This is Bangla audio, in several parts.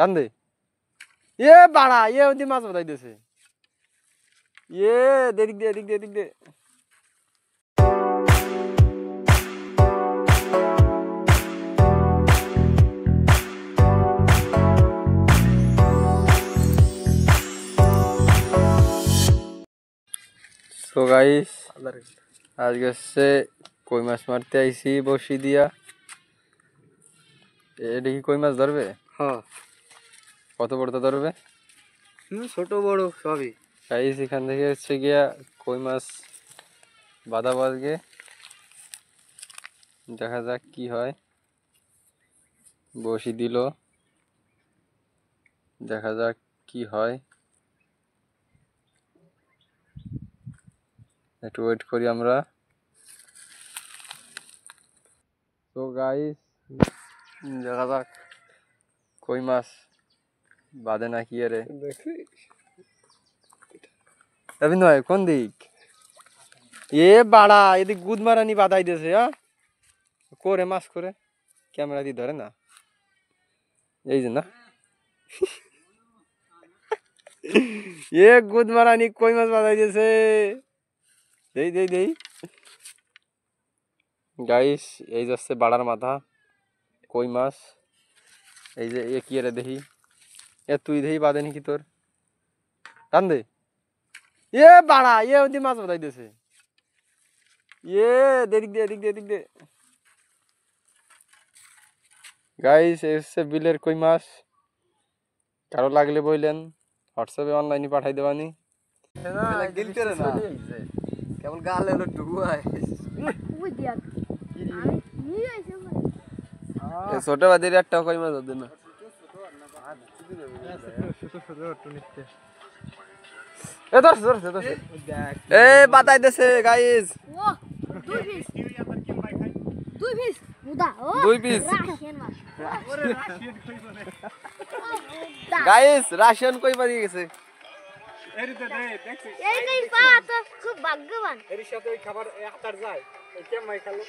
টান দে এ বাড়া এ ওদি মাছ বাদাই দিছে এ দেদিক দে এদিক দে এদিক দে তো গাইস আজকে হচ্ছে কই মাছ মারতে আইছি বসি দিয়া এটা কি কই মাছ ধরবে? হ্যাঁ। কত বড় ধরবে? ছোট বড় সবই। গাইস এখান থেকে হচ্ছে গিয়া কই মাছ বাঁধা বাঁধবে, দেখা যাক কি হয়। বসি দিল, দেখা যাক কি হয়, একটু ওয়েট করি আমরা। তো গাইস দেখা যাক কই মাছ বাঁধে না কি আরে রবীন্দ্র ভাই কোন দিক? এ বাড়া এদিক গুদ মারানি বাঁধাই দিয়েছে। হ্যাঁ করে মাছ করে ক্যামেরা দিয়ে ধরে না, এই যে না এ গুদ মারানি কই মাছ বাঁধাই দিয়েছে। দেই দেই দেই গাইস, এই যাচ্ছে বাড়ার মাথা কই মাছ। এই যে এ কি রে দেখি, এ তুই দেখি বাঁধে নাকি তোর? টান দে এ বাড়া এ ওদি মাছ বাঁধাই দিয়েছে। এ দেদিক দে এদিক দে এদিক দে গাইস, এই হচ্ছে বিলের কই মাছ। কারো লাগলে বললেন, হোয়াটসঅ্যাপে অনলাইনে পাঠাই দেবানি। কেবল গালে ডুবাই ছোট বাদের একটা কই মাছ ধরবে না। এ বাতাই দেছে গাইস, দুই পিস গাইস রাশিয়ান কই পারি গেছে। খুব ভাগ্যবান। এর সাথে ওই খাবার আটার যায় ওই কেমাই খালো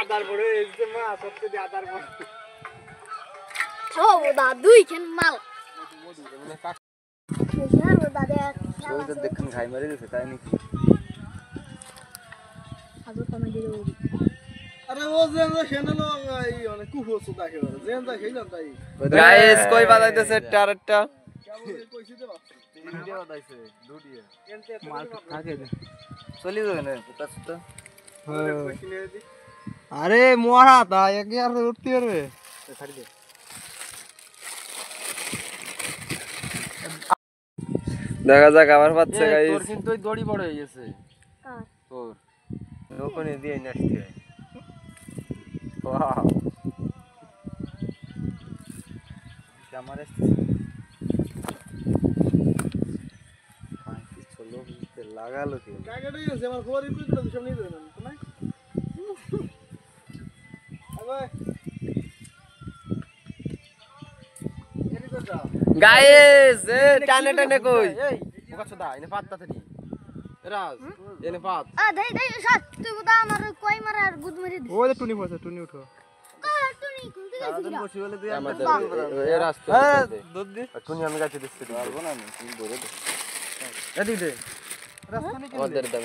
আদার বড় এই যে মা সত্যি আদার বড় ও দা দুই কেন মাল দেখুন খাই মারি দিছে তাই নাকি? আরে ও যেন খেললো এই অনেক কুফুস দেখে যেন যা খেললাম তাই গাইস কই বাজাইতেছে টারটা কইছি দে তিনটে বাজাইছে দুটি মাল থাকে চলি যাবে না তো। আরে মোরা তা এক আর উঠতে পারবে ছাড়ি দে। দেখা যাক আবার পাচ্ছে গাইস। তোর কিন্তু ওই দড়ি বড় হয়ে গেছে। কার? তোর ওখানে দিয়ে আসছে। ওয়াও আমার চলো লাগালো কি কাগড়ই আছে আমার খবর ই করে সব নিয়ে দেন না গাইস এ টানে টানে কই এই ওকাছ দা এনে পাততা থাকি রাজ এনে পাত আ দেই দেই সত তুই বুদা আমার কই মারা আর গুদ মেরে দিস। ওই যে টুনি পয়সা টুনি উঠো টুনি কুলতে সারাদিন গেছিস বসে বলে তুই আমাদের এ রাস্তা দুধ দি টুনি আমি কাছে দিতে পারবো না, আমি তুমি ধরে দে এদিক দে রাস্তা নেই আমাদের দাম